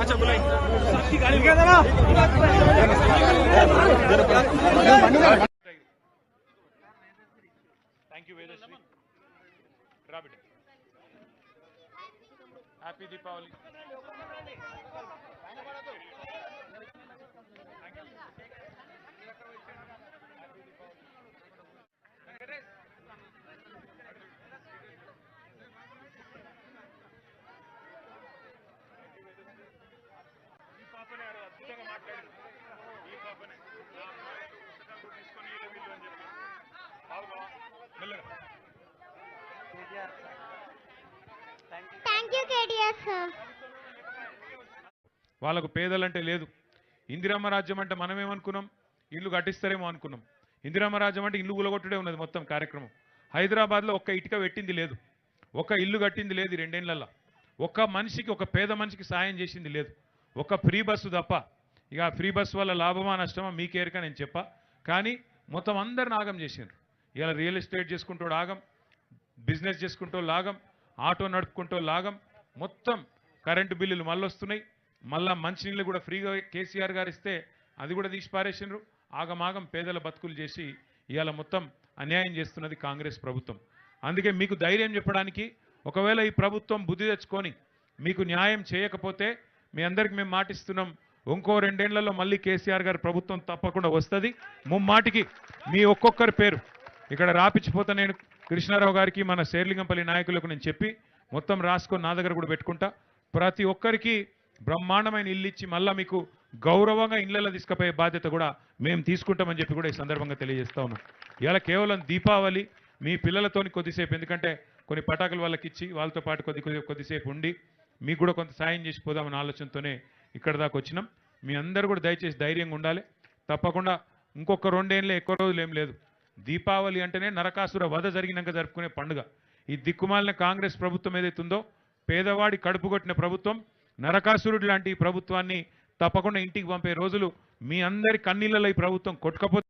अच्छा बुलाई thank you Vedashree राबिट हैप्पी दीपावली వాళ్ళకు పేదలంటే లేదు. ఇందిరమ్మ రాజ్యం అంటే మనమేమనుకున్నాం, ఇల్లు కట్టిస్తారేమో అనుకున్నాం. ఇందిరమ్మ రాజ్యం అంటే ఇల్లు కూలగొట్టుడే ఉన్నది మొత్తం కార్యక్రమం. హైదరాబాద్లో ఒక్క ఇటుక పెట్టింది లేదు, ఒక్క ఇల్లు కట్టింది లేదు. 2 ఏళ్లలో ఒక్క మనిషికి, ఒక పేద మనిషికి సాయం చేసింది లేదు. ఒక ఫ్రీ బస్సు తప్ప. ఇక ఫ్రీ బస్సు వల్ల లాభమా నష్టమా మీకేరిక నేను చెప్పా. కానీ మొత్తం అందరిని ఆగం చేసిండ్రు. ఇలా రియల్ ఎస్టేట్ చేసుకుంటూ ఆగం, బిజినెస్ చేసుకుంటూ లాగం, ఆటో నడుపుకుంటూ లాగం, మొత్తం కరెంటు బిల్లులు మళ్ళీ వస్తున్నాయి. మళ్ళా మంచినీళ్ళు కూడా ఫ్రీగా కేసీఆర్ గారు ఇస్తే అది కూడా తీసి పారేసిండ్రు. ఆగమాగం పేదల బతుకులు చేసి ఇవాళ మొత్తం అన్యాయం చేస్తున్నది కాంగ్రెస్ ప్రభుత్వం. అందుకే మీకు ధైర్యం చెప్పడానికి, ఒకవేళ ఈ ప్రభుత్వం బుద్ధి తెచ్చుకొని మీకు న్యాయం చేయకపోతే మీ అందరికి మేము మాటిస్తున్నాం, ఇంకో 2 ఏళ్లలో మళ్ళీ కేసీఆర్ గారి ప్రభుత్వం తప్పకుండా వస్తుంది. ముమ్మాటికి మీ ఒక్కొక్కరి పేరు ఇక్కడ రాపిచ్చిపోతా. నేను కృష్ణారావు గారికి, మన శేర్లింగంపల్లి నాయకులకు నేను చెప్పి మొత్తం రాసుకొని నా దగ్గర కూడా పెట్టుకుంటా. ప్రతి ఒక్కరికి బ్రహ్మాండమైన ఇల్లు ఇచ్చి మళ్ళీ మీకు గౌరవంగా ఇళ్లలో తీసుకుపోయే బాధ్యత కూడా మేము తీసుకుంటామని చెప్పి కూడా ఈ సందర్భంగా తెలియజేస్తా ఉన్నాం. ఇలా కేవలం దీపావళి మీ పిల్లలతోని కొద్దిసేపు, ఎందుకంటే కొన్ని పటాకులు వాళ్ళకి ఇచ్చి వాళ్ళతో పాటు కొద్దిసేపు ఉండి మీకు కూడా కొంత సాయం చేసిపోదామన్న ఆలోచనతోనే ఇక్కడ దాకా వచ్చినాం. మీ అందరూ కూడా దయచేసి ధైర్యంగా ఉండాలి. తప్పకుండా ఇంకొక 2 ఏళ్ళే, ఎక్కువ రోజులు ఏం లేదు. దీపావళి అంటేనే నరకాసుర వధ జరిగినాక జరుపుకునే పండుగ. ఈ దిక్కుమాలిన కాంగ్రెస్ ప్రభుత్వం ఏదైతుందో, పేదవాడి కడుపు కొట్టిన ప్రభుత్వం, నరకాసురుడు లాంటి ఈ ప్రభుత్వాన్ని తప్పకుండా ఇంటికి పంపే రోజులు మీ అందరి కన్నీళ్ళలో ఈ ప్రభుత్వం కొట్టుకపోతే